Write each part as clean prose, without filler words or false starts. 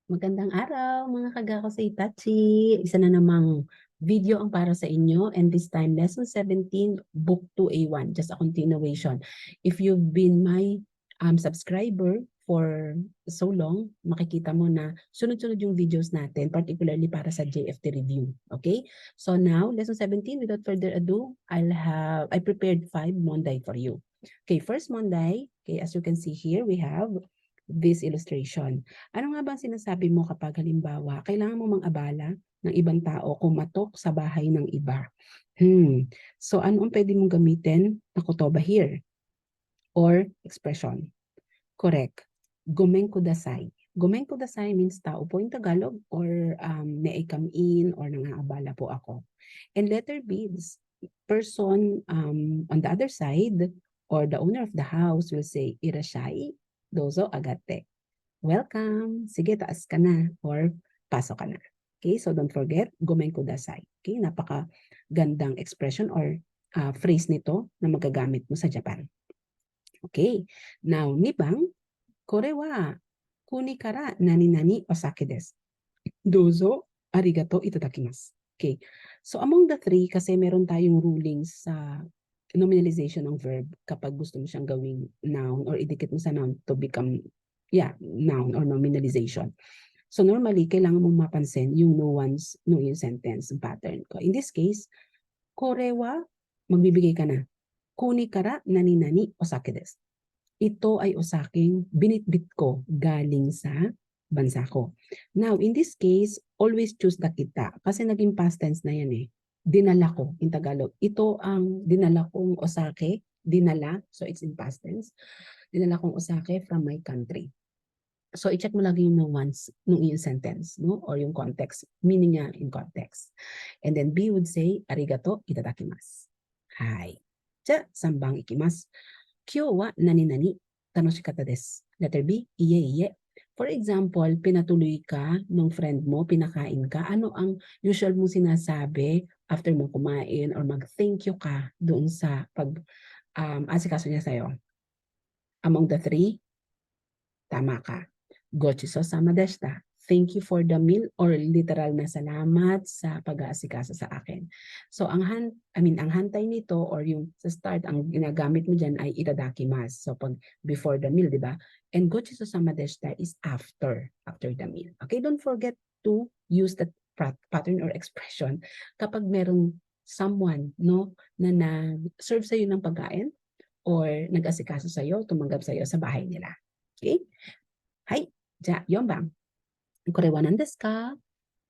Magandang araw mga kagako sa Itachi. Isa na namang video ang para sa inyo, and this time lesson 17, book 2A1, just a continuation. If you've been my subscriber for so long, makikita mo na sunod-sunod yung videos natin, particularly para sa JFT review. Okay? So now, lesson 17, without further ado, I prepared 5 Monday for you. Okay, first Monday, okay, as you can see here, we have this illustration. Ano nga ba ang sinasabi mo kapag halimbawa, kailangan mo mang-abala ng ibang tao kumatok sa bahay ng iba? So ano ang pwede mong gamitin na kotoba here? Or expression? Correct. Gomen kudasai. Gomen kudasai means tao po in Tagalog, or may I come in, or nangaabala po ako. And letter B, this person on the other side, or the owner of the house will say, irashai, dozo agate. Welcome, sige taas ka na, or pasok ka na. Okay, so don't forget, gomen kudasai. Okay, napaka gandang expression or phrase nito na magagamit mo sa Japan. Okay, now nibang, kore wa kuni kara nani-nani osake desu. Dozo arigato itadakimasu. Okay, so among the three, kasi meron tayong rulings sa nominalization ng verb kapag gusto mo siyang gawing noun or idikit mo sa noun to become noun or nominalization. So normally, kailangan mong mapansin yung nuance no yung sentence pattern ko. In this case, kore wa, magbibigay ka na. Kuni kara nani-nani osake desu. Ito ay osaking binitbit ko galing sa bansa ko. Now, in this case, always choose the kita kasi naging past tense na yan eh. Dinala ko in Tagalog. Ito ang dinala kong osake, dinala, so it's in past tense. Dinala kong osake from my country. So, i-check mo lagi yung nuance nung iyong sentence, no? Or yung context, meaning niya in context. And then B would say, arigato itadakimasu. Hi. Ja, sambang ikimasu. Kyo wa nani-nani tanoshikatta desu. Letter B, iye-iye. For example, pinatuloy ka ng friend mo, pinakain ka, ano ang usual mo sinasabi after mo kumain or mag-thank you ka doon sa asikaso niya sa'yo? Among the three, tama ka. Gochiso sama deshita. Thank you for the meal, or literal na salamat sa pag-aasikaso sa akin. So ang hantay nito or yung sa start, ang ginagamit mo diyan ay itadakimasu. So pag before the meal, di ba? And gochiso sama deshita is after the meal. Okay, don't forget to use that pattern or expression kapag merong someone no na nag-serve sa iyo ng pagkain or nag-asikaso sa iyo, tumanggap sa iyo sa bahay nila. Okay? Hai, じゃあ4番。これは何ですか？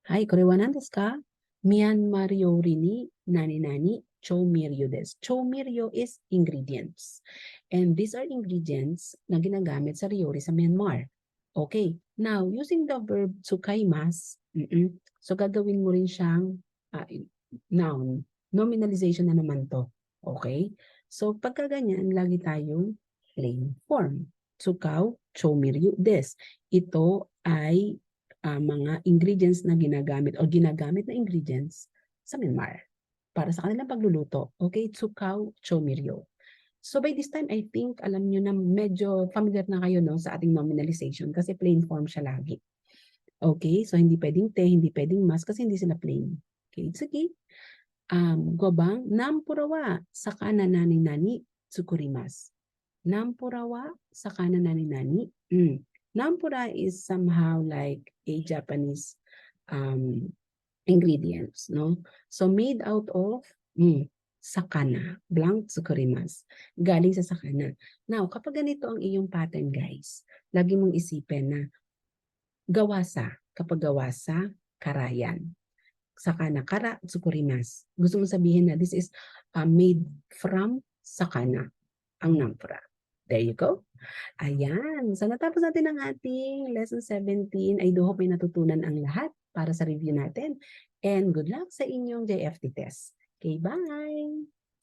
はい、これは何ですか？ミャンマー料理に何々調味料です。調味料 is ingredients. And these are ingredients na ginagamit sa ryori sa Myanmar. Okay, now using the verb tsukaimasu, so gagawin mo rin siyang noun. Nominalization na naman to. Okay, so pagka ganyan, lagi tayong plain form. Tsukao, chomiryu des. Ito ay mga ingredients na ginagamit na ingredients sa Myanmar para sa kanilang pagluluto. Okay, tsukao, chomiryu. So by this time, I think alam nyo na medyo familiar na kayo no, sa ating nominalization kasi plain form siya lagi. Okay, so hindi pwedeng te, hindi pwedeng mas kasi hindi sila plain. Okay, sige. Gobang, nampurawa sa kananani-nani tsukurimasu. Nampurawa sa kananani-nani. Nampura is somehow like a Japanese ingredients, no? So made out of sakana, blank tsukurimasu. Galing sa sakana. Now, kapag ganito ang iyong pattern, guys, lagi mong isipin na gawasa, kapag gawasa, karayan. Sakana, kara, tsukurimasu. Gusto mong sabihin na this is made from sakana, ang nampura. There you go. Ayan. So natapos natin ang ating lesson 17. I do hope may natutunan ang lahat para sa review natin. And good luck sa inyong JFT test. Okay, bye!